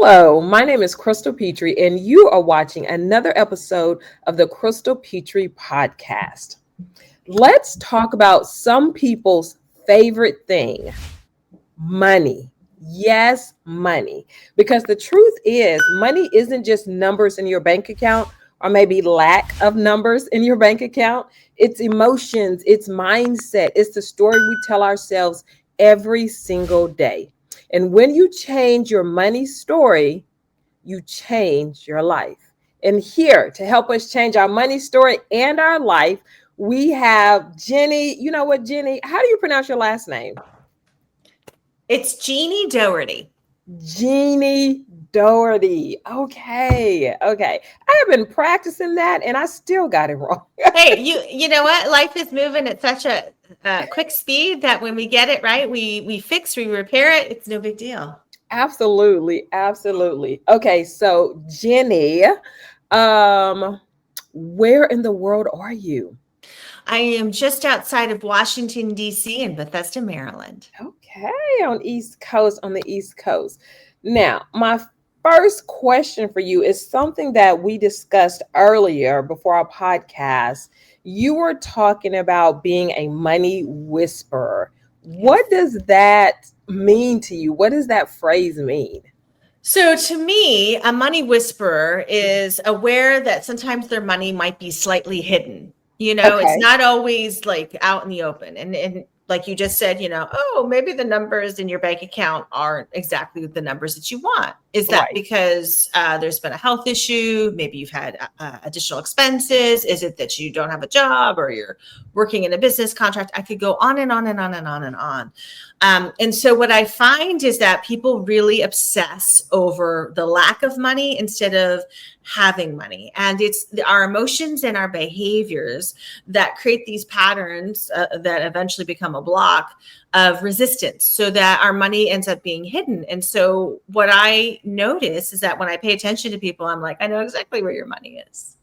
Hello, my name is Crystal Petrie, and you are watching another episode of the Crystal Petrie podcast. Let's talk about some people's favorite thing, money. Yes, money. Because the truth is, money isn't just numbers in your bank account or maybe lack of numbers in your bank account. It's emotions, it's mindset, it's the story we tell ourselves every single day. And when you change your money story, you change your life. And here to help us change our money story and our life, we have Jeannie. You know what, Jeannie? How do you pronounce your last name? It's Jeannie Dougherty. Jeannie Dougherty. Okay. I have been practicing that and I still got it wrong. Hey, you know what? Life is moving at such a quick speed that when we get it right, we repair it. It's no big deal. Absolutely. Okay, so Jeannie, where in the world are you? I am just outside of Washington, D.C. in Bethesda, Maryland. Okay, on the East Coast. Now, my first question for you is something that we discussed earlier before our podcast. You were talking about being a money whisperer. What does that mean to you? What does that phrase mean? So to me, a money whisperer is aware that sometimes their money might be slightly hidden. It's Okay. not always like out in the open. And like you just said, oh, maybe the numbers in your bank account aren't exactly the numbers that you want. Is that Right. because there's been a health issue? Maybe you've had additional expenses. Is it that you don't have a job or you're working in a business contract? I could go on and on and on and on and on. And so what I find is that people really obsess over the lack of money instead of having money. And it's our emotions and our behaviors that create these patterns that eventually become a block of resistance so that our money ends up being hidden. And so what I notice is that when I pay attention to people, I'm like, I know exactly where your money is.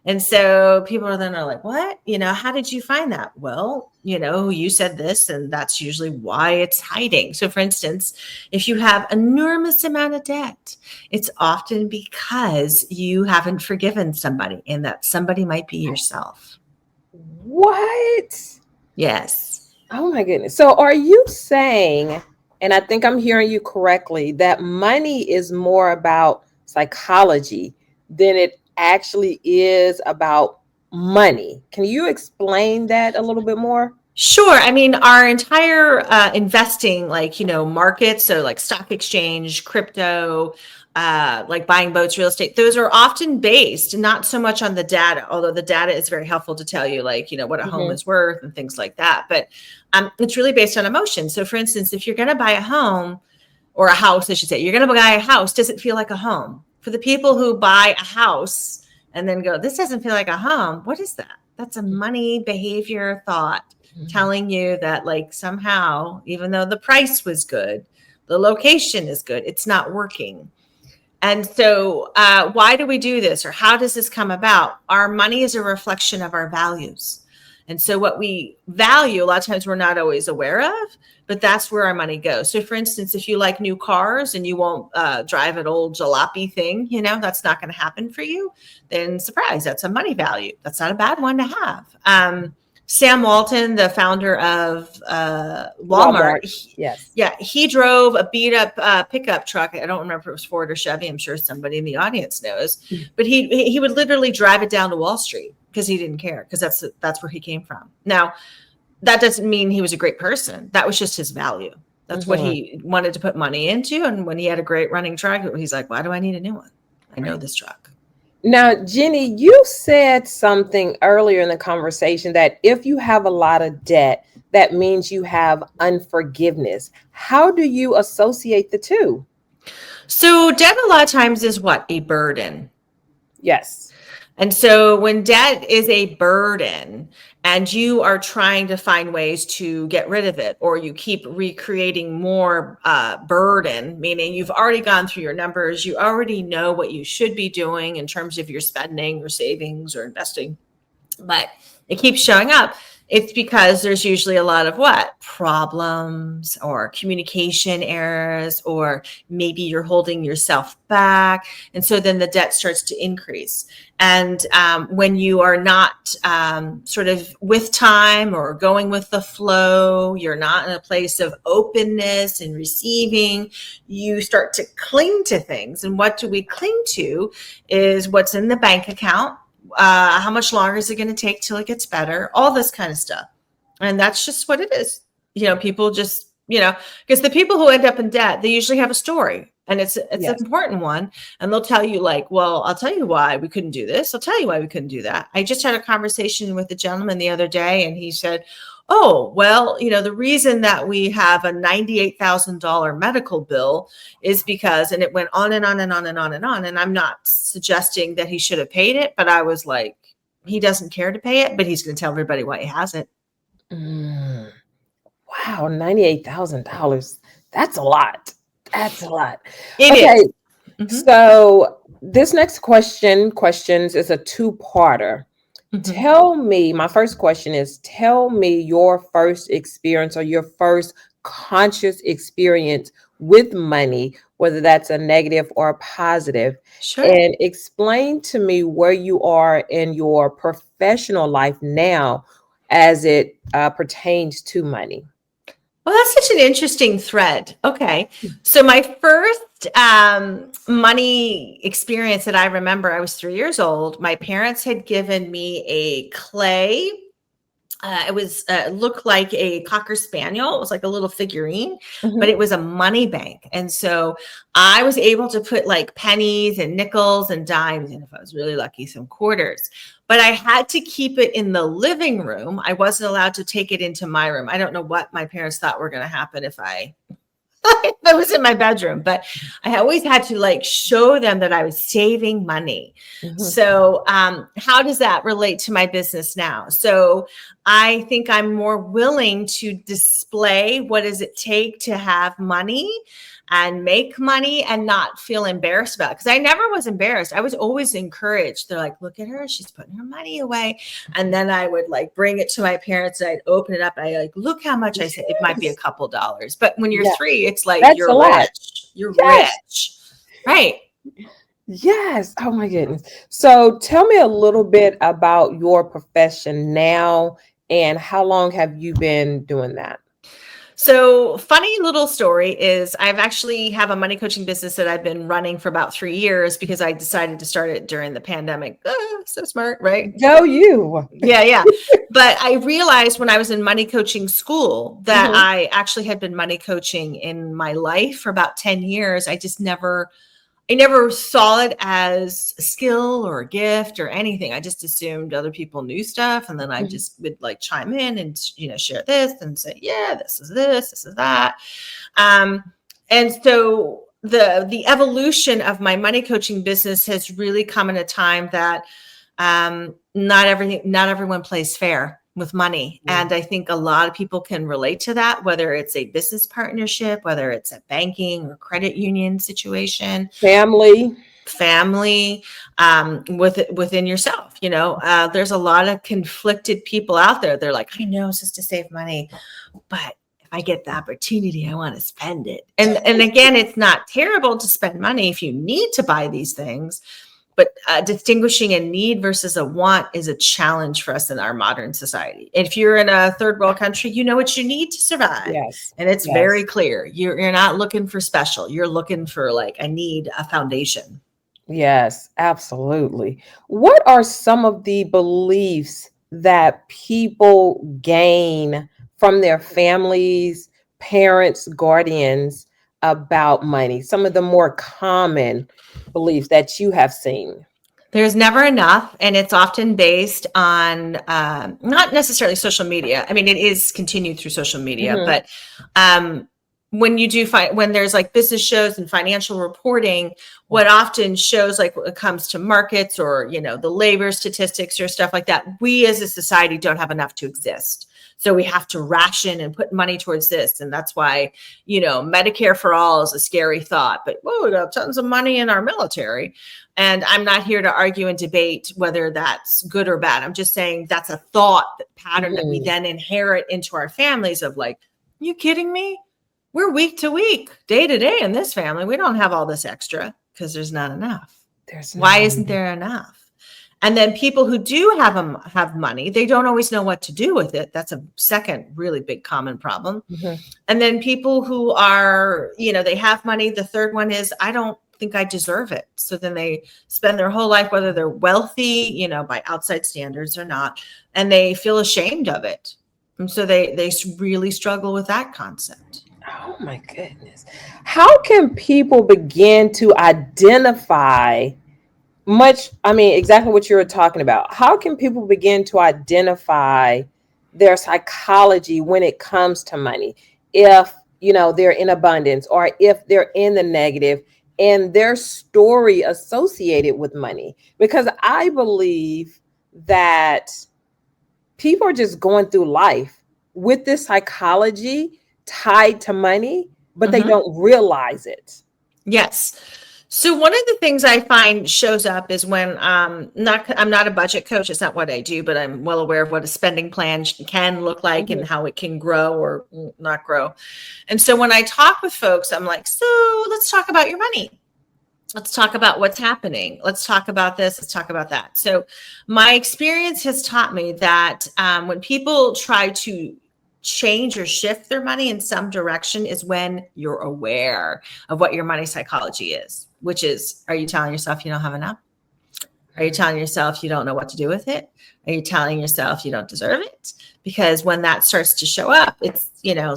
And so people are like, what? How did you find that? Well, you said this, and that's usually why it's hiding. So for instance, if you have enormous amount of debt, it's often because you haven't forgiven somebody, and that somebody might be yourself. What? Yes. Oh my goodness. So are you saying, and I think I'm hearing you correctly, that money is more about psychology than it actually is about money? Can you explain that a little bit more? Sure. I mean, our entire investing, markets, so like stock exchange, crypto, like buying boats, real estate, those are often based not so much on the data, although the data is very helpful to tell you, what a home is worth and things like that. But it's really based on emotion. So for instance, if you're going to buy a home or a house, I should say, you're going to buy a house, does it feel like a home? For the people who buy a house and then go, this doesn't feel like a home, what is that? That's a money behavior thought telling you that somehow, even though the price was good, the location is good, it's not working. And so why do we do this, or how does this come about? Our money is a reflection of our values. And so what we value, a lot of times we're not always aware of, but that's where our money goes. So for instance, if you like new cars and you won't drive an old jalopy thing, that's not going to happen for you, then surprise, that's a money value. That's not a bad one to have. Sam Walton, the founder of Walmart. Yes. Yeah, he drove a beat up pickup truck. I don't remember if it was Ford or Chevy. I'm sure somebody in the audience knows. But he would literally drive it down to Wall Street because he didn't care, because that's where he came from. Now, that doesn't mean he was a great person. That was just his value. That's what he wanted to put money into. And when he had a great running truck, he's like, why do I need a new one? I know this truck. Now, Jeannie, you said something earlier in the conversation that if you have a lot of debt, that means you have unforgiveness. How do you associate the two? So debt a lot of times is what? A burden. Yes. And so when debt is a burden and you are trying to find ways to get rid of it, or you keep recreating more burden, meaning you've already gone through your numbers, you already know what you should be doing in terms of your spending or savings or investing, but it keeps showing up. It's because there's usually a lot of what? Problems or communication errors, or maybe you're holding yourself back. And so then the debt starts to increase. And when you are not sort of with time or going with the flow, you're not in a place of openness and receiving, you start to cling to things. And what do we cling to is what's in the bank account. How much longer is it going to take till it gets better? All this kind of stuff. And that's just what it is. People just, because the people who end up in debt, they usually have a story, and it's an important one. And they'll tell you like, well, I'll tell you why we couldn't do this. I'll tell you why we couldn't do that. I just had a conversation with a gentleman the other day, and he said, oh, well, the reason that we have a $98,000 medical bill is because, and it went on and on and on and on and on. And I'm not suggesting that he should have paid it, but I was like, he doesn't care to pay it, but he's going to tell everybody why he has it. Wow, $98,000. That's a lot. That's a lot. It is. Mm-hmm. So this next questions is a two-parter. Mm-hmm. My first question is, tell me your first experience or your first conscious experience with money, whether that's a negative or a positive. Sure. And explain to me where you are in your professional life now as it pertains to money. Well, that's such an interesting thread. Okay. So my first money experience that I remember, I was 3 years old. My parents had given me a clay. It looked like a Cocker Spaniel. It was like a little figurine, but it was a money bank. And so I was able to put like pennies and nickels and dimes, and if I was really lucky, some quarters. But I had to keep it in the living room. I wasn't allowed to take it into my room. I don't know what my parents thought were going to happen if I was in my bedroom, but I always had to like show them that I was saving money. Mm-hmm. So how does that relate to my business now? So I think I'm more willing to display what does it take to have money and make money and not feel embarrassed about it. Because I never was embarrassed. I was always encouraged. They're like, look at her, she's putting her money away. And then I would like bring it to my parents. I'd open it up. I like, look how much I said. It might be a couple dollars. But when you're 3, it's like, that's you're rich. You're rich. Right. Yes. Oh my goodness. So tell me a little bit about your profession now and how long have you been doing that? So funny little story is I've actually have a money coaching business that I've been running for about 3 years because I decided to start it during the pandemic. So smart, right? Go you. Yeah. But I realized when I was in money coaching school that I actually had been money coaching in my life for about 10 years. I never saw it as a skill or a gift or anything. I just assumed other people knew stuff. And then I just would like chime in and, share this and say, yeah, this is that. And so the evolution of my money coaching business has really come in a time that not everyone plays fair with money. Yeah. And I think a lot of people can relate to that, whether it's a business partnership, whether it's a banking or credit union situation, family, within yourself, there's a lot of conflicted people out there. They're like, I know it's just to save money, but if I get the opportunity, I want to spend it. And again, it's not terrible to spend money if you need to buy these things. But distinguishing a need versus a want is a challenge for us in our modern society. If you're in a third world country, you know what you need to survive. Yes. And it's very clear. You're not looking for special. You're looking for like a foundation. Yes, absolutely. What are some of the beliefs that people gain from their families, parents, guardians about money? Some of the more common beliefs that you have seen? There's never enough, and it's often based on not necessarily social media. I mean, it is continued through social media, but when you do when there's like business shows and financial reporting, what often shows like when it comes to markets or the labor statistics or stuff like that, we as a society don't have enough to exist. So we have to ration and put money towards this. And that's why, Medicare for all is a scary thought, but whoa, we got tons of money in our military. And I'm not here to argue and debate whether that's good or bad. I'm just saying that's a thought pattern that we then inherit into our families of like, you kidding me? We're week to week, day to day in this family. We don't have all this extra because there's not enough. Why isn't there enough? And then people who do have money, they don't always know what to do with it. That's a second really big common problem. And then people who are, they have money. The third one is, I don't think I deserve it. So then they spend their whole life, whether they're wealthy, by outside standards or not, and they feel ashamed of it. And so they really struggle with that concept. Oh my goodness. How can people begin to identify exactly what you were talking about? How can people begin to identify their psychology when it comes to money? If, they're in abundance or if they're in the negative, and their story associated with money. Because I believe that people are just going through life with this psychology tied to money, but they don't realize it. Yes. So one of the things I find shows up is when I'm not a budget coach. It's not what I do, but I'm well aware of what a spending plan can look like and how it can grow or not grow. And so when I talk with folks, I'm like, so let's talk about your money. Let's talk about what's happening. Let's talk about this. Let's talk about that. So my experience has taught me that when people try to change or shift their money in some direction is when you're aware of what your money psychology is, which is, are you telling yourself you don't have enough? Are you telling yourself you don't know what to do with it? Are you telling yourself you don't deserve it? Because when that starts to show up, it's,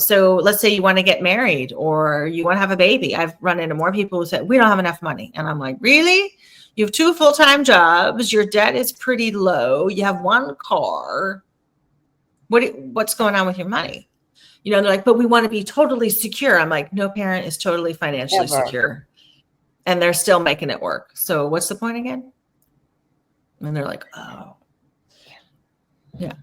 so let's say you want to get married or you want to have a baby. I've run into more people who said, we don't have enough money. And I'm like, really? You have 2 full-time jobs. Your debt is pretty low. You have 1 car. What's going on with your money? They're like, but we want to be totally secure. I'm like, no parent is totally financially secure. And they're still making it work. So what's the point again? And they're like, oh, yeah.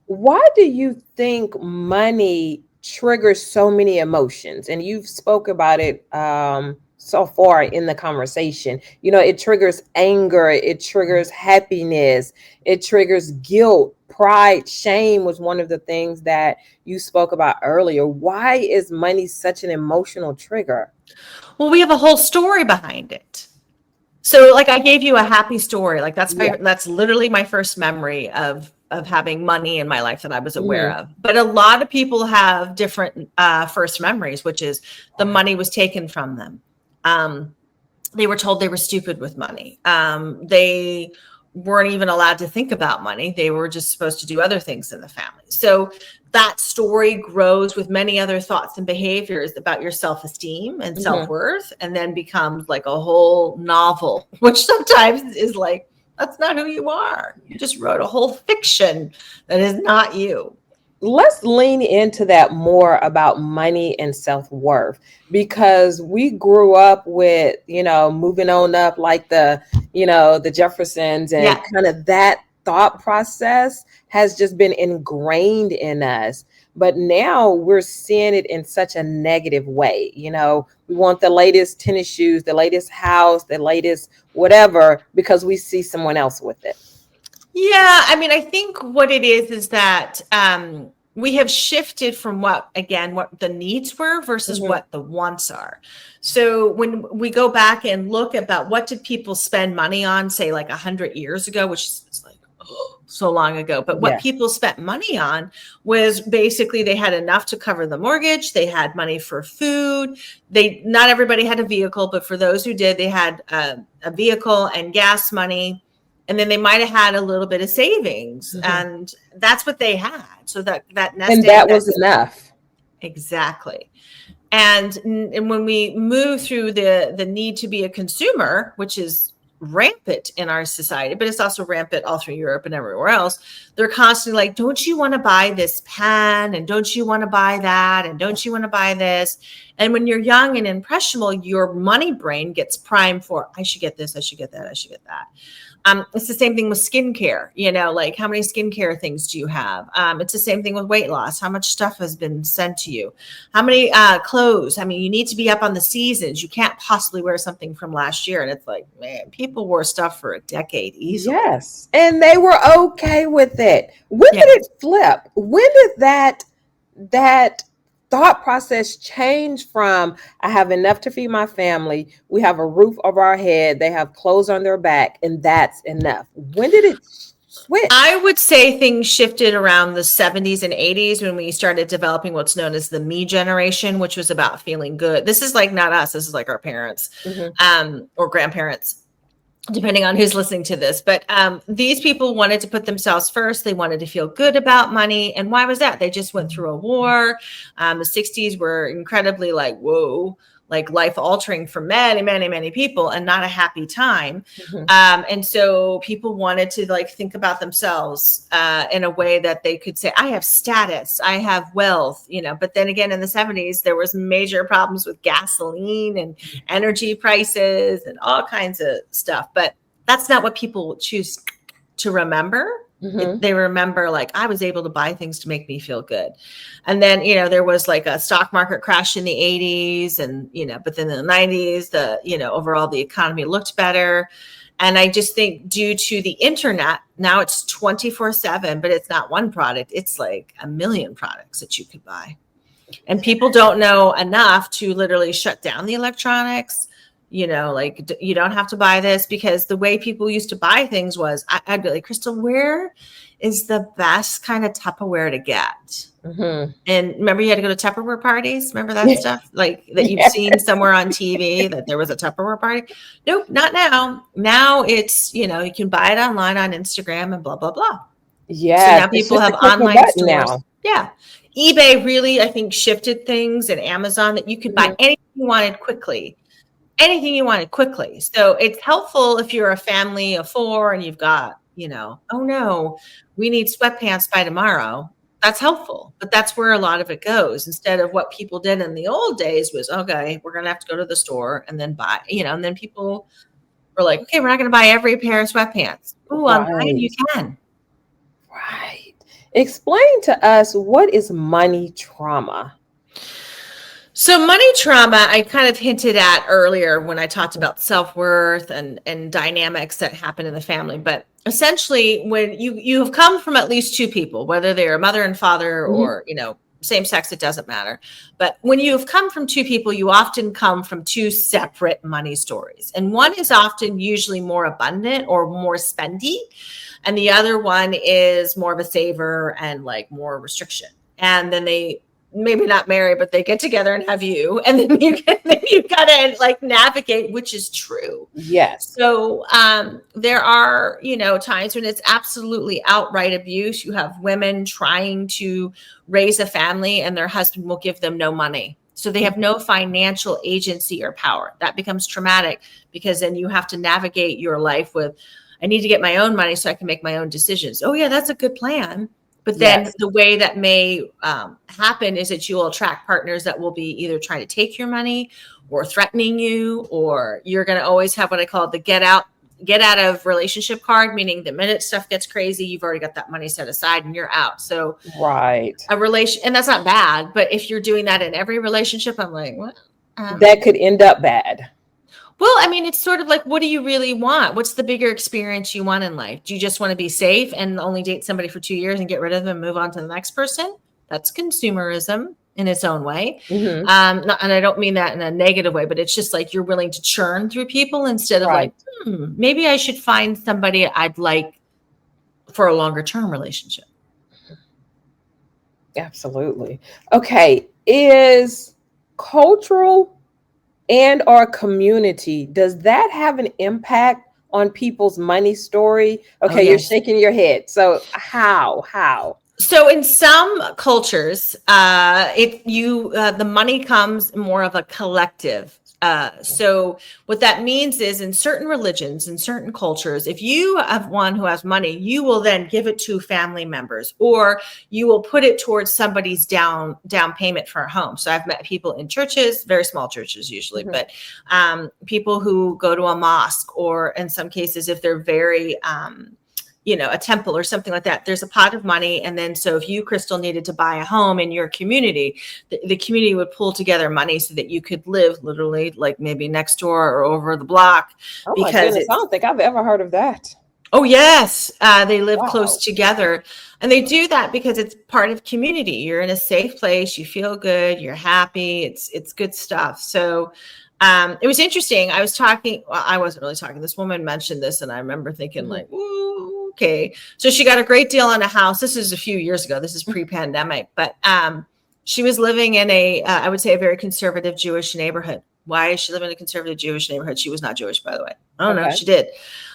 Why do you think money triggers so many emotions? And you've spoke about it so far in the conversation. It triggers anger, it triggers happiness, it triggers guilt, pride, shame was one of the things that you spoke about earlier. Why is money such an emotional trigger? Well, we have a whole story behind it. So like I gave you a happy story. Like that's literally my first memory of having money in my life that I was aware of. But a lot of people have different first memories, which is the money was taken from them. They were told they were stupid with money. They weren't even allowed to think about money. They were just supposed to do other things in the family. So that story grows with many other thoughts and behaviors about your self-esteem and self-worth, and then becomes like a whole novel, which sometimes is like, that's not who you are. You just wrote a whole fiction that is not you. Let's lean into that more about money and self-worth, because we grew up with, moving on up like the Jeffersons and kind of that thought process has just been ingrained in us. But now we're seeing it in such a negative way. We want the latest tennis shoes, the latest house, the latest whatever, because we see someone else with it. Yeah. I think what it is that we have shifted from what the needs were versus what the wants are. So when we go back and look about what did people spend money on, say like 100 years ago, which is like so long ago, but what people spent money on was basically they had enough to cover the mortgage. They had money for food. Not everybody had a vehicle, but for those who did, they had a vehicle and gas money. And then they might have had a little bit of savings, and that's what they had. So that nest egg, that was enough. Exactly. And when we move through the need to be a consumer, which is rampant in our society, but it's also rampant all through Europe and everywhere else, they're constantly like, don't you want to buy this pen? And don't you want to buy that? And don't you want to buy this? And when you're young and impressionable, your money brain gets primed for, I should get this, I should get that, I should get that. It's the same thing with skincare, like how many skincare things do you have? It's the same thing with weight loss. How much stuff has been sent to you? How many clothes? I mean, you need to be up on the seasons. You can't possibly wear something from last year. And it's like, man, people wore stuff for a decade easily. Yes. And they were okay with it. When did it flip? When did that thought process change from I have enough to feed my family, we have a roof over our head, they have clothes on their back, and that's enough? When did it switch? I would say things shifted around the 70s and 80s when we started developing what's known as the me generation, which was about feeling good. This is like not us, this is like our parents or grandparents, depending on who's listening to this. But these people wanted to put themselves first. They wanted to feel good about money. And why was that? They just went through a war. The 60s were incredibly like, whoa, like life altering for many, many, many people, and not a happy time. And so people wanted to like think about themselves in a way that they could say, I have status, I have wealth, but then again, in the 70s, there was major problems with gasoline and energy prices and all kinds of stuff. But that's not what people choose to remember. They remember like, I was able to buy things to make me feel good. And then, there was like a stock market crash in the 80s and, but then in the 90s, overall the economy looked better. And I just think due to the internet, now it's 24/7, but it's not one product. It's like a million products that you could buy. And people don't know enough to literally shut down the electronics. Like you don't have to buy this, because the way people used to buy things was I'd be like, Crystal, where is the best kind of Tupperware to get? And remember, you had to go to Tupperware parties. Remember that stuff like that you've seen somewhere on TV that there was a Tupperware party? Nope, not now. Now it's, you can buy it online on Instagram and blah, blah, blah. Yeah. So now people have online stores. Now. Yeah. eBay really, I think, shifted things, and Amazon, that you could buy anything you wanted quickly. So it's helpful if you're a family of 4 and you've got, oh no, we need sweatpants by tomorrow. That's helpful, but that's where a lot of it goes. Instead of what people did in the old days was, okay, we're going to have to go to the store and then buy, and then people were like, okay, we're not going to buy every pair of sweatpants. Oh, online you can. Right. Explain to us, what is money trauma? So money trauma, I kind of hinted at earlier when I talked about self-worth and dynamics that happen in the family. But essentially, when you have come from at least 2 people, whether they're a mother and father or, same sex, it doesn't matter. But when you've come from 2 people, you often come from 2 separate money stories. And one is often usually more abundant or more spendy. And the other one is more of a saver and like more restriction. And then they maybe not marry, but they get together and have you, and then you gotta like navigate, which is true. Yes. So there are, times when it's absolutely outright abuse. You have women trying to raise a family and their husband will give them no money. So they have no financial agency or power. That becomes traumatic, because then you have to navigate your life with, I need to get my own money so I can make my own decisions. Oh yeah, that's a good plan. But then the way that may happen is that you will attract partners that will be either trying to take your money or threatening you, or you're going to always have what I call the get out of relationship card, meaning the minute stuff gets crazy, you've already got that money set aside and you're out. So a relation, and that's not bad, but if you're doing that in every relationship, I'm like, what? That could end up bad. Well, I mean, it's sort of like, what do you really want? What's the bigger experience you want in life? Do you just want to be safe and only date somebody for 2 years and get rid of them and move on to the next person? That's consumerism in its own way. And I don't mean that in a negative way, but it's just like you're willing to churn through people instead of like, maybe I should find somebody I'd like for a longer term relationship. Absolutely. Okay. Is cultural and our community, does that have an impact on people's money story? Okay, You're shaking your head. So how? So in some cultures, the money comes more of a collective So what that means is in certain religions, in certain cultures, if you have one who has money, you will then give it to family members, or you will put it towards somebody's down payment for a home. So I've met people in churches, very small churches usually, but people who go to a mosque, or in some cases, if they're very a temple or something like that, there's a pot of money. And then, so if you, Crystal, needed to buy a home in your community, the community would pull together money so that you could live literally like maybe next door or over the block. Oh my goodness, I don't think I've ever heard of that. Oh, yes. They live close together, and they do that because it's part of community. You're in a safe place. You feel good. You're happy. It's good stuff. So it was interesting. I was talking, well, I wasn't really talking. This woman mentioned this, and I remember thinking like, ooh, okay. So she got a great deal on a house. This is a few years ago. This is pre-pandemic, but she was living in I would say a very conservative Jewish neighborhood. Why is she living in a conservative Jewish neighborhood? She was not Jewish, by the way. I don't know if she did.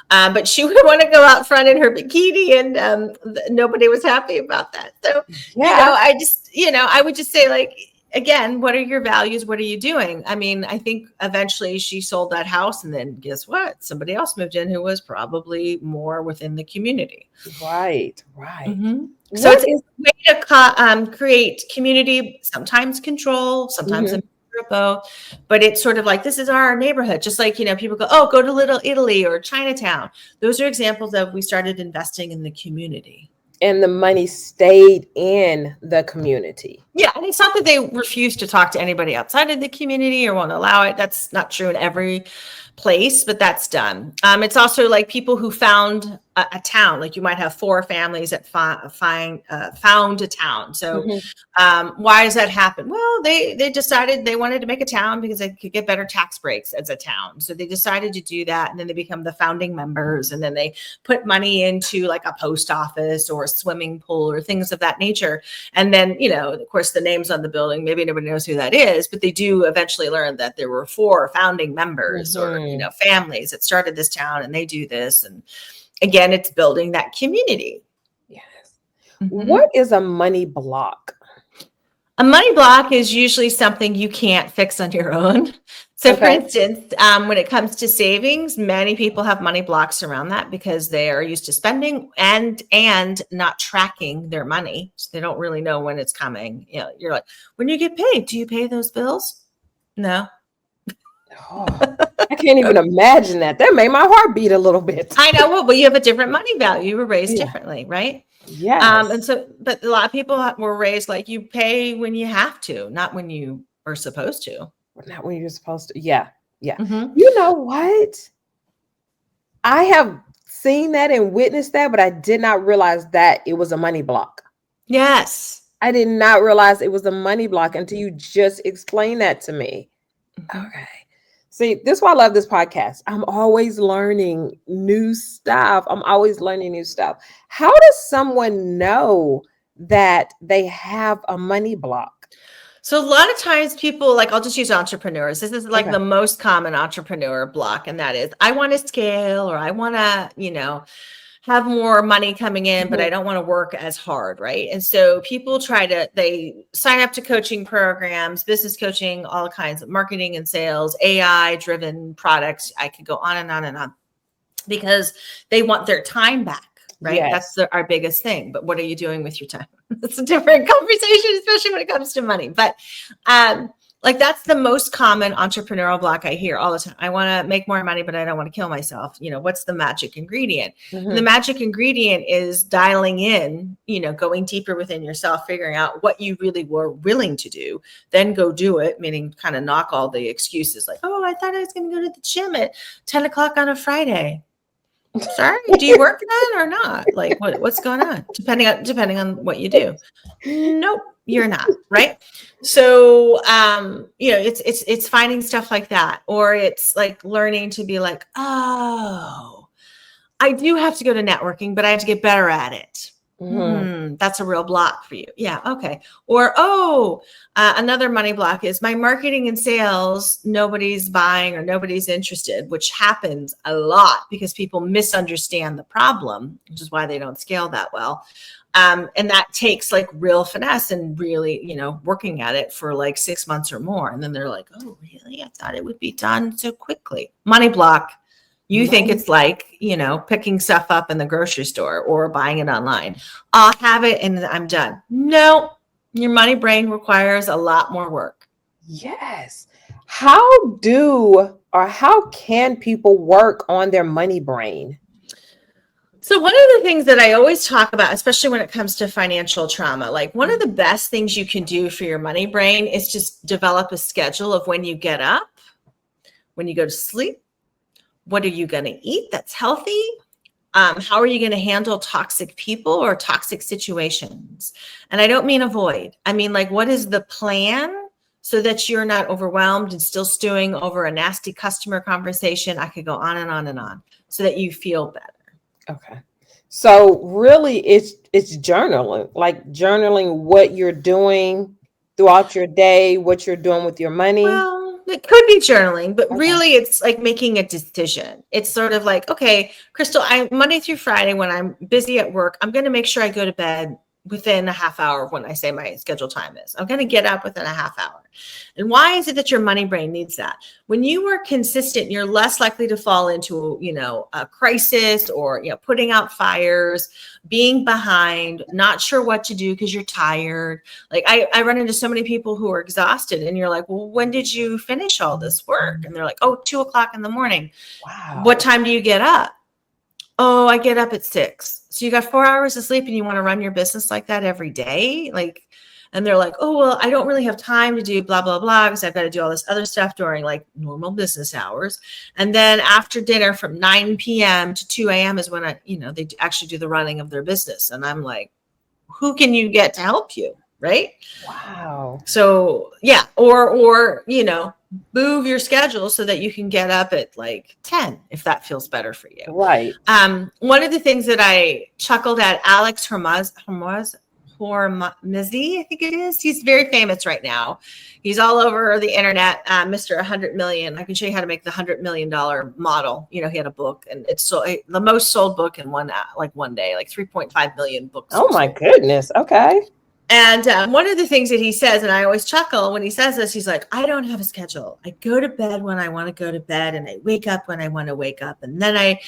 But she would want to go out front in her bikini, and nobody was happy about that. So, I would just say, like, again, what are your values? What are you doing? I mean, I think eventually she sold that house, and then guess what? Somebody else moved in who was probably more within the community. Right. So it's a way to create community, sometimes control, sometimes both, but it's sort of like, this is our neighborhood. Just like, people go to Little Italy or Chinatown. Those are examples of we started investing in the community. And the money stayed in the community. Yeah. And it's not that they refuse to talk to anybody outside of the community or won't allow it. That's not true in every place, but that's done. It's also like people who found a town, like you might have 4 families that found a town. So why does that happen? Well, they decided they wanted to make a town because they could get better tax breaks as a town. So they decided to do that. And then they become the founding members. And then they put money into like a post office or a swimming pool or things of that nature. And then, of course, the names on the building, maybe nobody knows who that is, but they do eventually learn that there were 4 founding members or, families that started this town, and they do this. And again, it's building that community. Yes. What is a money block? A money block is usually something you can't fix on your own. So for instance, when it comes to savings, many people have money blocks around that because they are used to spending and not tracking their money. So they don't really know when it's coming. You're like, when you get paid, do you pay those bills? No. Oh, I can't even imagine that. That made my heart beat a little bit. I know. Well, but you have a different money value. You were raised differently, right? Yeah. And so, but a lot of people were raised like you pay when you have to, not when you are supposed to. Not when you're supposed to. Yeah. You know what? I have seen that and witnessed that, but I did not realize that it was a money block. Yes. I did not realize it was a money block until you just explained that to me. Okay. See, this is why I love this podcast. I'm always learning new stuff. How does someone know that they have a money block? So a lot of times people, like, I'll just use entrepreneurs. This is like the most common entrepreneur block. And that is, I want to scale, or I want to, have more money coming in, but I don't want to work as hard, right? And so people they sign up to coaching programs, business coaching, all kinds of marketing and sales, AI-driven products. I could go on and on and on because they want their time back, right? Yes. That's our biggest thing. But what are you doing with your time? It's a different conversation, especially when it comes to money. But like that's the most common entrepreneurial block I hear all the time. I want to make more money, but I don't want to kill myself. What's the magic ingredient? And the magic ingredient is dialing in, going deeper within yourself, figuring out what you really were willing to do, then go do it, meaning kind of knock all the excuses like, oh, I thought I was going to go to the gym at 10 o'clock on a Friday. Sorry, do you work then or not? Like what's going on? Depending on what you do. Nope, you're not, right? So it's finding stuff like that, or it's like learning to be like, oh, I do have to go to networking, but I have to get better at it. That's a real block for you. Yeah. Okay. Or, another money block is my marketing and sales. Nobody's buying or nobody's interested, which happens a lot because people misunderstand the problem, which is why they don't scale that well. And that takes like real finesse and really, working at it for like 6 months or more. And then they're like, oh, really? I thought it would be done so quickly. Money block. You think it's like, picking stuff up in the grocery store or buying it online. I'll have it and I'm done. No, your money brain requires a lot more work. Yes. How can people work on their money brain? So one of the things that I always talk about, especially when it comes to financial trauma, like one of the best things you can do for your money brain is just develop a schedule of when you get up, when you go to sleep. What are you going to eat that's healthy? How are you going to handle toxic people or toxic situations? And I don't mean avoid. I mean, like, what is the plan so that you're not overwhelmed and still stewing over a nasty customer conversation? I could go on and on and on so that you feel better. Okay. So really it's journaling, like journaling what you're doing throughout your day, what you're doing with your money. Well, it could be journaling, but really it's like making a decision. It's sort of like, okay, Crystal, Monday through Friday when I'm busy at work, I'm going to make sure I go to bed within a half hour of when I say my scheduled time is. I'm going to get up within a half hour. And why is it that your money brain needs that? When you are consistent, you're less likely to fall into, a crisis or, putting out fires, being behind, not sure what to do because you're tired. Like I run into so many people who are exhausted and you're like, well, when did you finish all this work? And they're like, 2:00 in the morning. Wow. What time do you get up? Oh, I get up at 6. So you got 4 hours of sleep and you want to run your business like that every day? And they're like, oh, well, I don't really have time to do blah, blah, blah, because I've got to do all this other stuff during like normal business hours. And then after dinner from 9 p.m. to 2 a.m. is when they actually do the running of their business. And I'm like, who can you get to help you? Right? Wow. So yeah. Or move your schedule so that you can get up at like 10 if that feels better for you. Right. One of the things that I chuckled at, Alex Hormozzi, I think it is. He's very famous right now. He's all over the internet, Mr. 100 million. I can show you how to make the $100 million model. He had a book and it's the most sold book in one day, like 3.5 million books. Oh my goodness. Okay. And one of the things that he says, and I always chuckle when he says this, he's like, I don't have a schedule. I go to bed when I want to go to bed and I wake up when I want to wake up. And then I,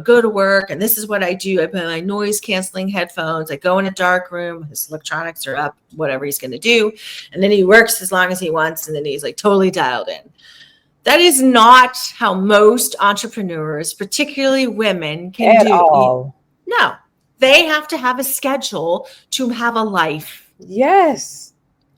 go to work and this is what I do. I put my noise canceling headphones. I go in a dark room. His electronics are up, whatever he's going to do. And then he works as long as he wants. And then he's like totally dialed in. That is not how most entrepreneurs, particularly women, can do. All. No. They have to have a schedule to have a life. Yes.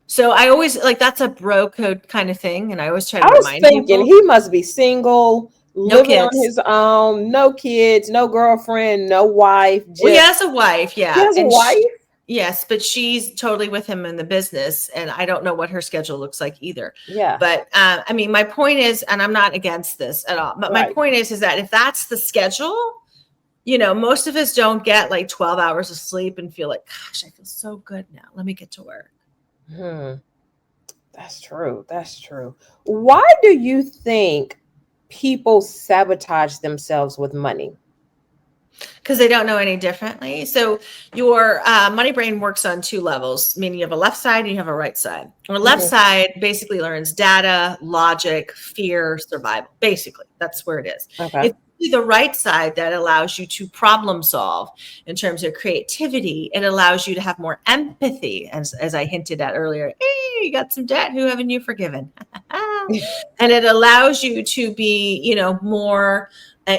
So I always that's a bro code kind of thing. And I always try to remind people. He must be single, living kids. on his own, no kids, no girlfriend, no wife. Well, he has a wife. Yeah. He has a wife? Yes, but she's totally with him in the business. And I don't know what her schedule looks like either. Yeah. But my point is, and I'm not against this at all, but my point is that if that's the schedule, most of us don't get like 12 hours of sleep and feel like, gosh, I feel so good now. Let me get to work. That's true. That's true. Why do you think people sabotage themselves with money? Because they don't know any differently. So your money brain works on two levels, meaning you have a left side and you have a right side. Our left side basically learns data, logic, fear, survival. Basically, that's where it is. Okay. It's the right side that allows you to problem solve in terms of creativity. It allows you to have more empathy, as I hinted at earlier. Hey, you got some debt. Who haven't you forgiven? And it allows you to be, more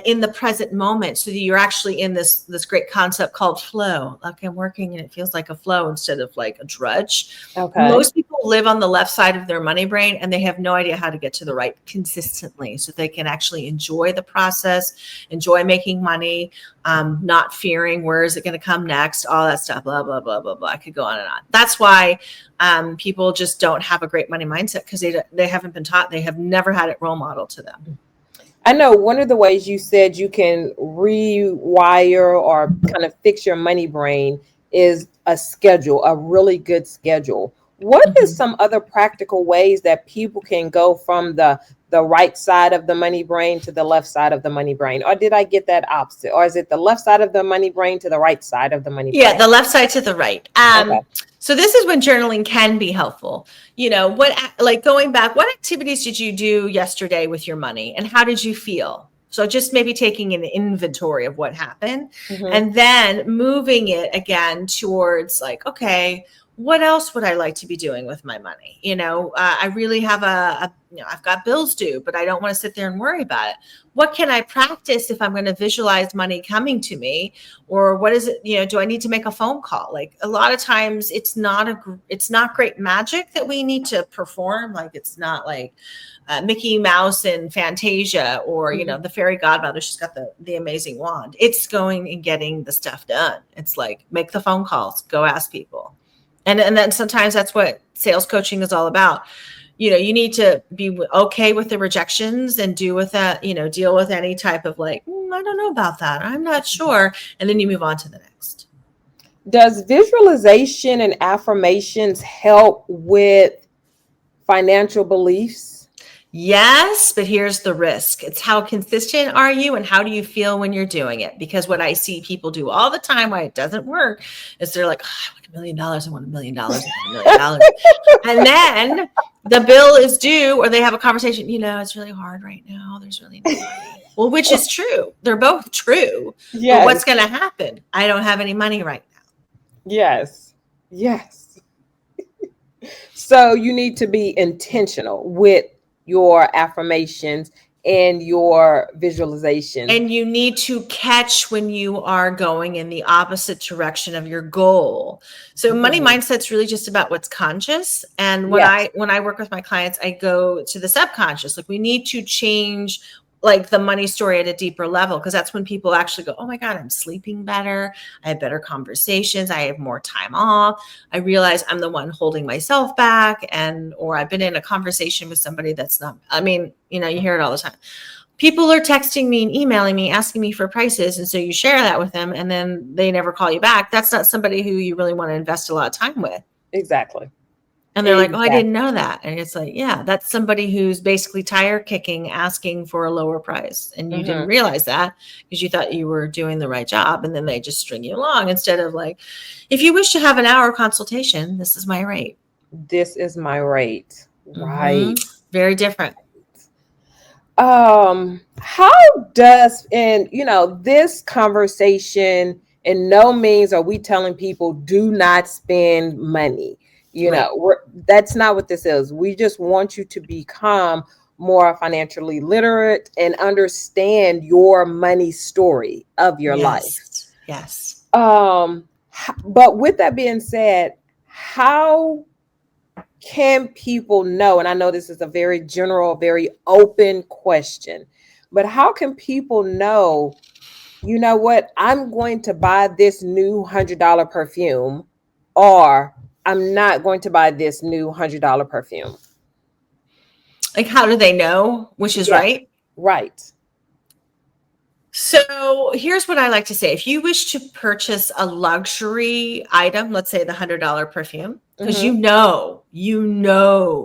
in the present moment, so that you're actually in this great concept called flow. Like I'm working and it feels like a flow instead of like a drudge. Okay. Most people live on the left side of their money brain and they have no idea how to get to the right consistently, so they can actually enjoy the process, enjoy making money, not fearing where is it going to come next, all that stuff, blah, blah, blah, blah, blah. I could go on and on. That's why people just don't have a great money mindset, because they haven't been taught. They have never had it role model to them. I know one of the ways you said you can rewire or kind of fix your money brain is a schedule, a really good schedule. What is Mhm. some other practical ways that people can go from the right side of the money brain to the left side of the money brain? Or did I get that opposite? Or is it the left side of the money brain to the right side of the money Yeah, brain? the left side to the right. Okay. So this is when journaling can be helpful. Like going back, what activities did you do yesterday with your money and how did you feel? So just maybe taking an inventory of what happened Hmm. and then moving it again towards like, okay, what else would I like to be doing with my money? I really have I've got bills due, but I don't want to sit there and worry about it. What can I practice if I'm going to visualize money coming to me? Or what is it, do I need to make a phone call? Like a lot of times it's not great magic that we need to perform. Like it's not like Mickey Mouse and Fantasia or, Hmm. the fairy godmother. She's got the amazing wand. It's going and getting the stuff done. It's like, make the phone calls, go ask people. And then sometimes that's what sales coaching is all about. You need to be okay with the rejections and deal with that, deal with any type of like, I don't know about that. I'm not sure. And then you move on to the next. Does visualization and affirmations help with financial beliefs? Yes, but here's the risk. It's how consistent are you and how do you feel when you're doing it? Because what I see people do all the time, why it doesn't work, is they're like, oh, I want $1 million. I want $1 million. I want $1 million. And then the bill is due, or they have a conversation, it's really hard right now. There's really no money. Well, which is true. They're both true. But Yes, what's going to happen? I don't have any money right now. yes, yes. So you need to be intentional with your affirmations and your visualizations. And you need to catch when you are going in the opposite direction of your goal. So money Mhm. mindset's really just about what's conscious. And when Yes, I work with my clients, I go to the subconscious. Like we need to change like the money story at a deeper level, because that's when people actually go, oh my God, I'm sleeping better. I have better conversations. I have more time off. I realize I'm the one holding myself back. Or I've been in a conversation with somebody that's not, you hear it all the time. People are texting me and emailing me, asking me for prices. And so you share that with them and then they never call you back. That's not somebody who you really want to invest a lot of time with. exactly. And they're like, oh, I didn't Exactly. know that. And it's like, yeah, that's somebody who's basically tire kicking, asking for a lower price. And you didn't Hmm. realize that because you thought you were doing the right job. And then they just string you along instead of like, if you wish to have an hour consultation, this is my rate. This is my rate. Mm-hmm. Right. Very different. How does, and this conversation, in no means are we telling people do not spend money. Right. That's not what this is. We just want you to become more financially literate and understand your money story of your life. Yes. Yes. But with that being said, how can people know? And I know this is a very general, very open question, but how can people know, what, I'm going to buy this new $100 perfume, or I'm not going to buy this new $100 perfume? Like, how do they know which is Yeah, right? right. So here's what I like to say. If you wish to purchase a luxury item, let's say the $100 perfume, because Hmm.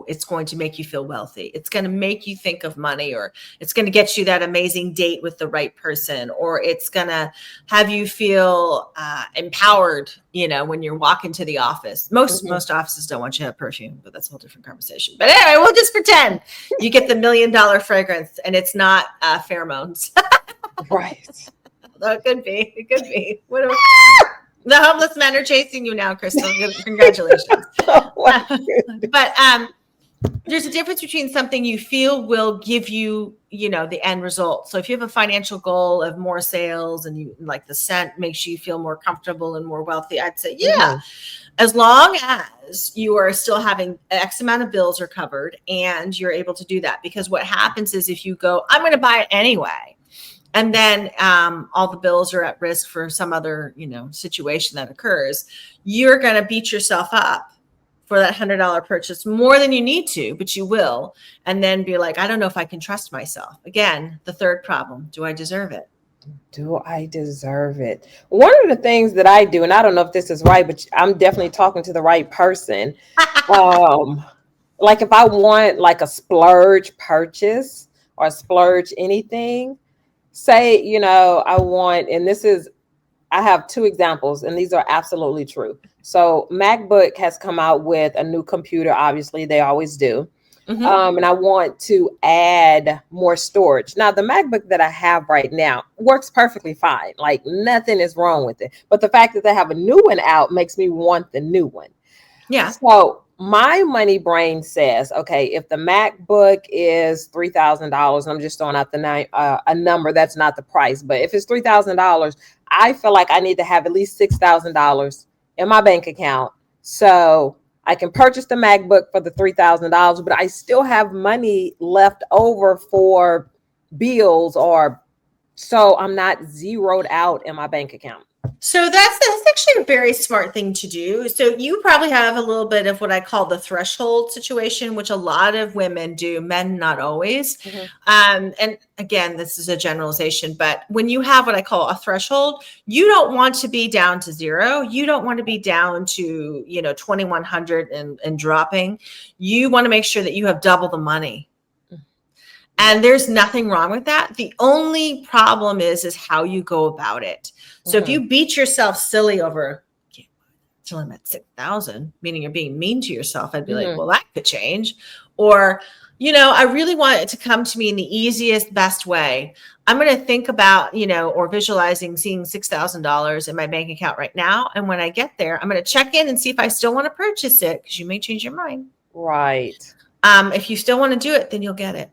it's going to make you feel wealthy. It's going to make you think of money, or it's going to get you that amazing date with the right person, or it's going to have you feel empowered, when you're walking to the office. Hmm. Most offices don't want you to have perfume, but that's a whole different conversation. But anyway, we'll just pretend you get the $1 million fragrance and it's not pheromones. Right. Oh, it could be. It could be. The homeless men are chasing you now, Crystal. Congratulations. Oh my But there's a difference between something you feel will give you, the end result. So if you have a financial goal of more sales and you like the scent makes you feel more comfortable and more wealthy, I'd say, yeah, goodness. as long as you are still having X amount of bills are covered and you're able to do that. Because what happens is if you go, I'm going to buy it anyway, and then all the bills are at risk for some other, situation that occurs, you're going to beat yourself up for that $100 purchase more than you need to, but you will. And then be like, I don't know if I can trust myself. Again, the third problem, do I deserve it? Do I deserve it? One of the things that I do, and I don't know if this is right, but I'm definitely talking to the right person. Like if I want like a splurge purchase or splurge anything, say, I want, and I have two examples, and these are absolutely true. So MacBook has come out with a new computer. Obviously, they always do. And I want to add more storage. Now, the MacBook that I have right now works perfectly fine. Like nothing is wrong with it. But the fact that they have a new one out makes me want the new one. Yeah. So my money brain says, okay, if the MacBook is $3,000, I'm just throwing out a number that's not the price. But if it's $3,000, I feel like I need to have at least $6,000 in my bank account. So I can purchase the MacBook for the $3,000, but I still have money left over for bills, or so I'm not zeroed out in my bank account. So that's actually a very smart thing to do. So you probably have a little bit of what I call the threshold situation, which a lot of women do, men not always. And again, this is a generalization, but when you have what I call a threshold, you don't want to be down to zero. You don't want to be down to 2,100 and dropping. You want to make sure that you have double the money. And there's nothing wrong with that. The only problem is how you go about it. So if you beat yourself silly over till I'm at 6,000, meaning you're being mean to yourself, I'd be like, well, that could change. Or, I really want it to come to me in the easiest, best way. I'm going to think about, or visualizing seeing $6,000 in my bank account right now. And when I get there, I'm going to check in and see if I still want to purchase it, because you may change your mind. Right. If you still want to do it, then you'll get it.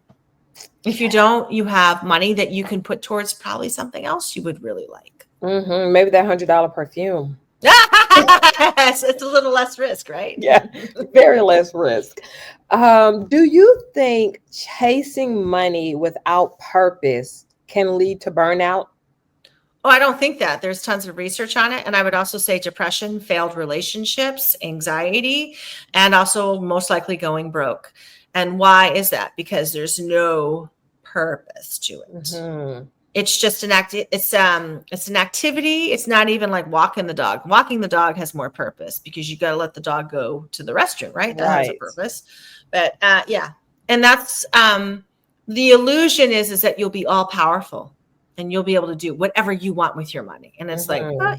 If you don't, you have money that you can put towards probably something else you would really like. Maybe that $100 perfume. It's a little less risk, right? Yeah, very less risk. Do you think chasing money without purpose can lead to burnout? Oh, I don't think that. There's tons of research on it. And I would also say depression, failed relationships, anxiety, and also most likely going broke. And why is that? Because there's no purpose to it. It's just an it's an activity. It's not even like walking the dog. Walking the dog has more purpose because you got to let the dog go to the restroom, right? That has a purpose. But yeah. And that's the illusion is that you'll be all powerful and you'll be able to do whatever you want with your money. And it's like, well,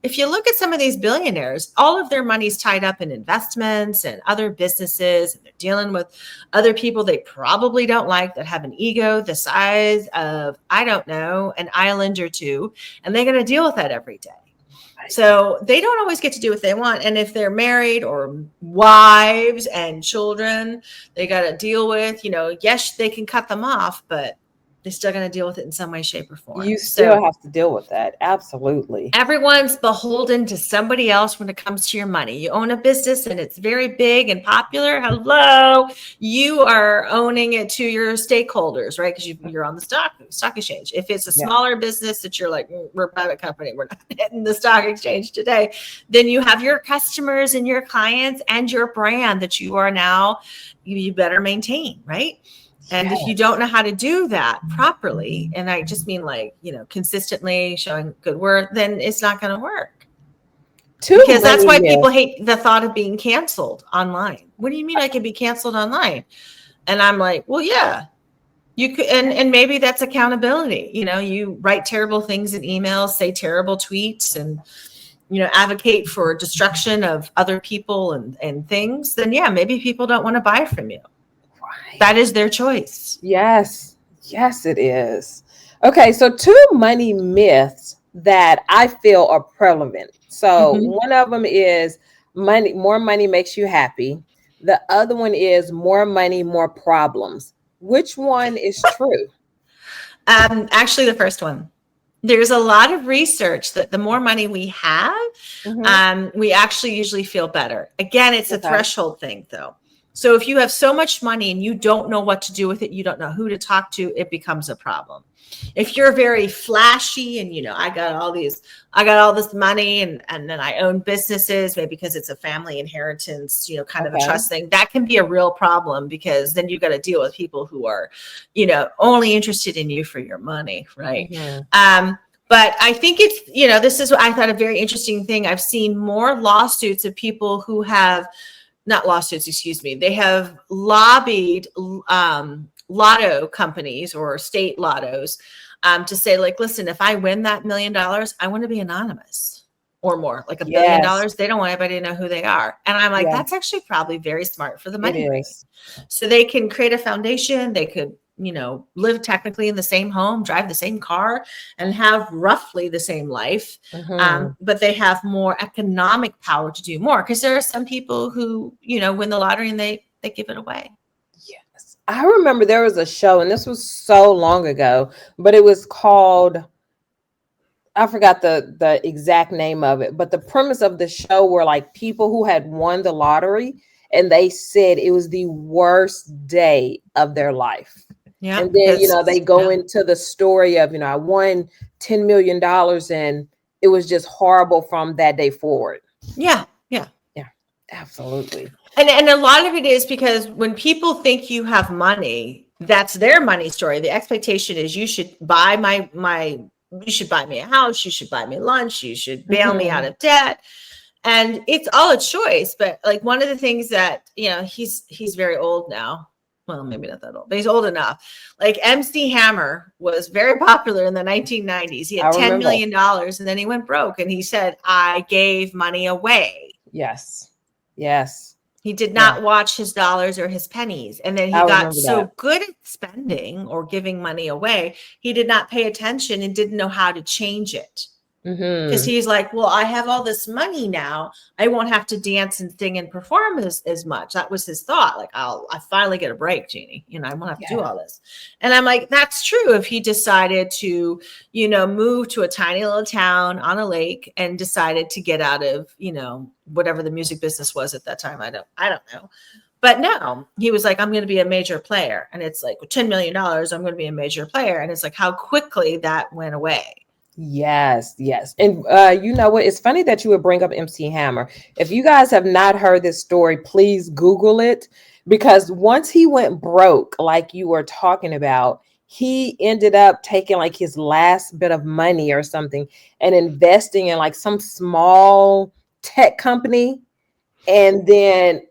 if you look at some of these billionaires, all of their money's tied up in investments and other businesses, and they're dealing with other people they probably don't like that have an ego the size of, I don't know, an island or two, and they're going to deal with that every day. So they don't always get to do what they want. And if they're married or wives and children, they got to deal with, yes, they can cut them off, but they're still going to deal with it in some way, shape, or form. You still have to deal with that. Absolutely. Everyone's beholden to somebody else when it comes to your money. You own a business and it's very big and popular. Hello. You are owning it to your stakeholders, right? Because you're on the stock exchange. If it's a smaller business that you're like, we're a private company, we're not hitting the stock exchange today, then you have your customers and your clients and your brand that you are now, you better maintain, right? And if you don't know how to do that properly, and I just mean consistently showing good work, then it's not going to work. Because that's why people hate the thought of being canceled online. What do you mean I can be canceled online? And I'm like, well, yeah, you could. And maybe that's accountability. You write terrible things in emails, say terrible tweets, and, advocate for destruction of other people and things. Then, yeah, maybe people don't want to buy from you. That is their choice. Yes, it is. Okay, so 2 money myths that I feel are prevalent. So one of them is more money makes you happy. The other one is more money, more problems. Which one is true? Actually, the first one. There's a lot of research that the more money we have, we actually usually feel better. Again, it's a threshold thing, though. So if you have so much money and you don't know what to do with it, you don't know who to talk to, it becomes a problem. If you're very flashy and, I got all this money and then I own businesses, maybe because it's a family inheritance, kind of a trust thing, that can be a real problem, because then you've got to deal with people who are, only interested in you for your money. Right. Mm-hmm. But I think it's, this is what I thought a very interesting thing. I've seen more lawsuits of people who have, not lawsuits, excuse me. They have lobbied lotto companies or state lottos to say, like, listen, if I win that $1 million, I want to be anonymous, or more, like $1 billion. They don't want anybody to know who they are. And I'm like, that's actually probably very smart for the money. So they can create a foundation. They could, live technically in the same home, drive the same car, and have roughly the same life. But they have more economic power to do more, because there are some people who, win the lottery and they give it away. Yes. I remember there was a show, and this was so long ago, but it was called, I forgot the exact name of it, but the premise of the show were like people who had won the lottery, and they said it was the worst day of their life. Yeah, and then, they go into the story of, I won $10 million and it was just horrible from that day forward. Yeah. Absolutely. And a lot of it is because when people think you have money, that's their money story. The expectation is you should buy you should buy me a house, you should buy me lunch, you should bail me out of debt. And it's all a choice. But like, one of the things that, he's very old now. Well, maybe not that old, but he's old enough. Like, MC Hammer was very popular in the 1990s. He had $10 million and then he went broke, and he said, I gave money away. Yes. He did not watch his dollars or his pennies. And then he got so good at spending or giving money away, he did not pay attention and didn't know how to change it. Because he's like, well, I have all this money now, I won't have to dance and sing and perform as much. That was his thought. Like, I finally get a break, Jeannie. I won't have to do all this. And I'm like, that's true. If he decided to, move to a tiny little town on a lake and decided to get out of, whatever the music business was at that time, I don't know. But no, he was like, I'm going to be a major player. And it's like, $10 million, I'm going to be a major player. And it's like, how quickly that went away. Yes. And you know what? It's funny that you would bring up MC Hammer. If you guys have not heard this story, please Google it, because once he went broke, like you were talking about, he ended up taking like his last bit of money or something and investing in like some small tech company. And then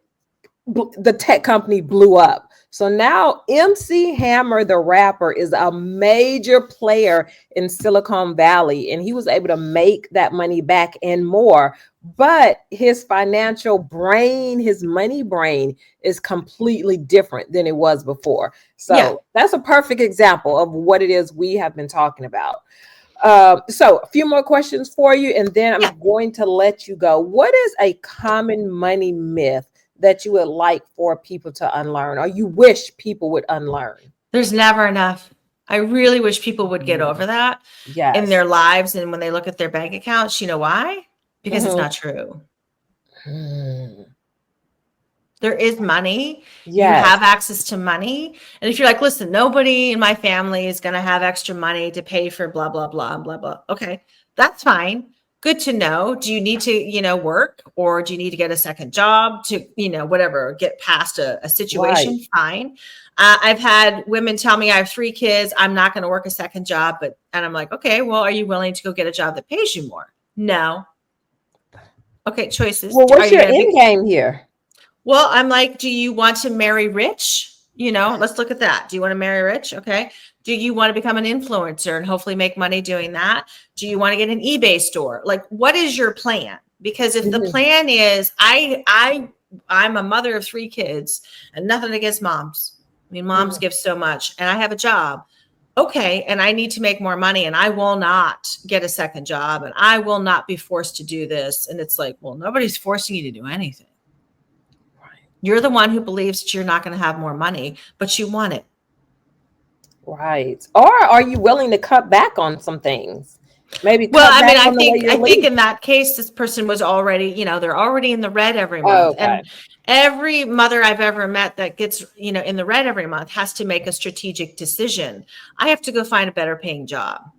the tech company blew up. So now MC Hammer, the rapper, is a major player in Silicon Valley, and he was able to make that money back and more. But his financial brain, his money brain, is completely different than it was before. So that's a perfect example of what it is we have been talking about. So a few more questions for you, and then I'm going to let you go. What is a common money myth that you would like for people to unlearn, or you wish people would unlearn? There's never enough. I really wish people would get over that in their lives. And when they look at their bank accounts, you know why? Because it's not true. There is money. You have access to money. And if you're like, listen, nobody in my family is going to have extra money to pay for blah, blah, blah, blah, blah. Okay, that's fine. Good to know. Do you need to, work, or do you need to get a second job to, whatever, get past a situation? Fine. I've had women tell me, I have 3 kids. I'm not going to work a second job. And I'm like, okay, well, are you willing to go get a job that pays you more? No. Okay. Choices. Well, what's your end game here? Well, I'm like, do you want to marry rich? Let's look at that. Do you want to marry rich? Okay. Do you want to become an influencer and hopefully make money doing that? Do you want to get an eBay store? Like, what is your plan? Because if the plan is, I'm a mother of 3 kids, and nothing against moms. I mean, moms give so much, and I have a job. Okay. And I need to make more money, and I will not get a second job, and I will not be forced to do this. And it's like, well, nobody's forcing you to do anything. You're the one who believes that you're not going to have more money, but you want it. Right. Or are you willing to cut back on some things Maybe Well, cut I mean, back on the way I you're think leaving. in that case, this person was already, they're already in the red every month. Okay. And every mother I've ever met that gets, in the red every month has to make a strategic decision. I have to go find a better paying job.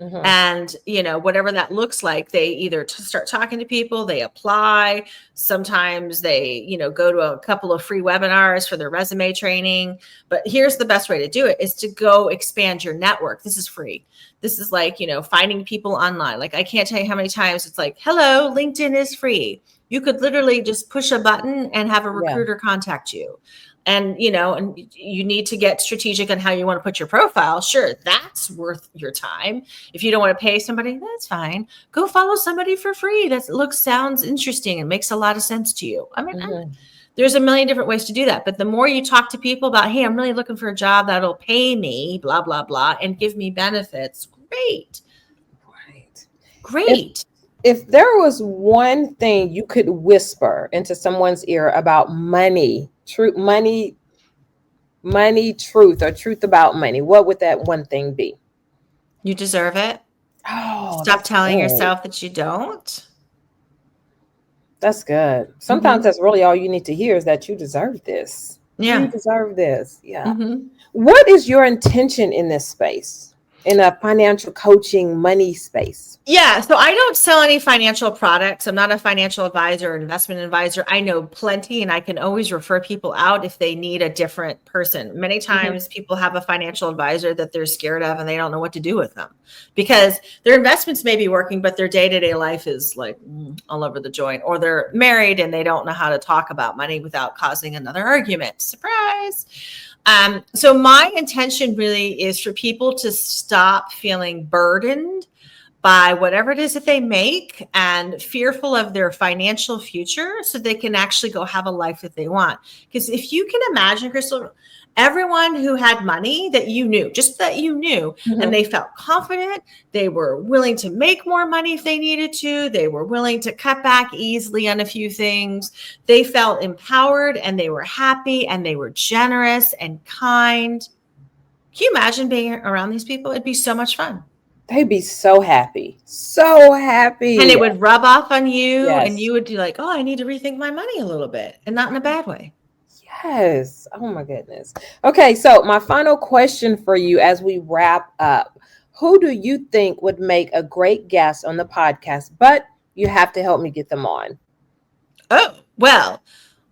Mm-hmm. And, whatever that looks like, they either start talking to people, they apply. Sometimes they, go to a couple of free webinars for their resume training. But here's the best way to do it is to go expand your network. This is free. This is like, finding people online. Like, I can't tell you how many times it's like, hello, LinkedIn is free. You could literally just push a button and have a recruiter contact you. And, and you need to get strategic on how you want to put your profile. Sure, that's worth your time. If you don't want to pay somebody, that's fine. Go follow somebody for free. That sounds interesting and makes a lot of sense to you. I mean, there's a million different ways to do that. But the more you talk to people about, hey, I'm really looking for a job that'll pay me, blah, blah, blah, and give me benefits. Great. Right. Great. If there was one thing you could whisper into someone's ear about money, truth, truth, or truth about money, what would that one thing be? You deserve it. Oh, Stop telling good. yourself that you don't. That's good. Sometimes that's really all you need to hear is that you deserve this. Yeah. You deserve this. Yeah. What is your intention in this space, in a financial coaching money space? Yeah. So I don't sell any financial products. I'm not a financial advisor or investment advisor. I know plenty, and I can always refer people out if they need a different person. Many times people have a financial advisor that they're scared of and they don't know what to do with them because their investments may be working, but their day-to-day life is like all over the joint, or they're married and they don't know how to talk about money without causing another argument. Surprise. So my intention really is for people to stop feeling burdened by whatever it is that they make and fearful of their financial future so they can actually go have a life that they want. Because if you can imagine, Crystal, everyone who had money that you knew, just that you knew, and they felt confident, they were willing to make more money if they needed to, they were willing to cut back easily on a few things, they felt empowered and they were happy and they were generous and kind. Can you imagine being around these people? It'd be so much fun. They'd be so happy. So happy. And it would rub off on you, Yes. and you would be like, oh, I need to rethink my money a little bit, and not in a bad way. Yes. Oh my goodness. Okay. So my final question for you as we wrap up, who do you think would make a great guest on the podcast? But you have to help me get them on. Oh, well,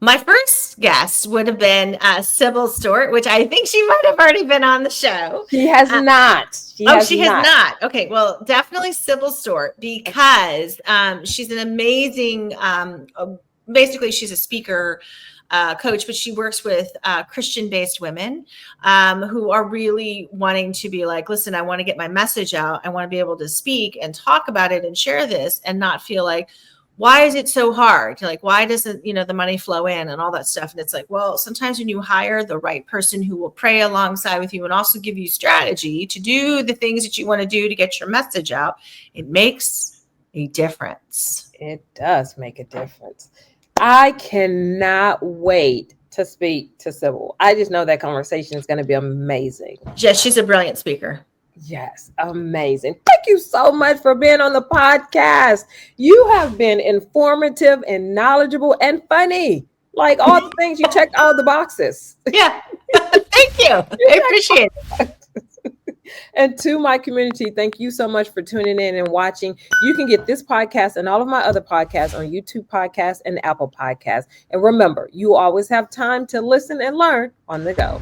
my first guest would have been Sybil Stewart, which I think she might have already been on the show. She has not. She has not. Okay, well, definitely Sybil Stewart, because she's an amazing, basically she's a speaker coach, but she works with Christian-based women who are really wanting to be like, listen, I want to get my message out. I want to be able to speak and talk about it and share this and not feel like, why is it so hard? Like, why doesn't, the money flow in and all that stuff? And it's like, well, sometimes when you hire the right person who will pray alongside with you and also give you strategy to do the things that you want to do to get your message out, it makes a difference. It does make a difference. I cannot wait to speak to Sybil. I just know that conversation is going to be amazing. Yes, she's a brilliant speaker. Yes, amazing. Thank you so much for being on the podcast. You have been informative and knowledgeable and funny. Like all the things, you checked all the boxes. Yeah. Thank you. I appreciate it. And to my community, thank you so much for tuning in and watching. You can get this podcast and all of my other podcasts on YouTube Podcasts and Apple Podcasts. And remember, you always have time to listen and learn on the go.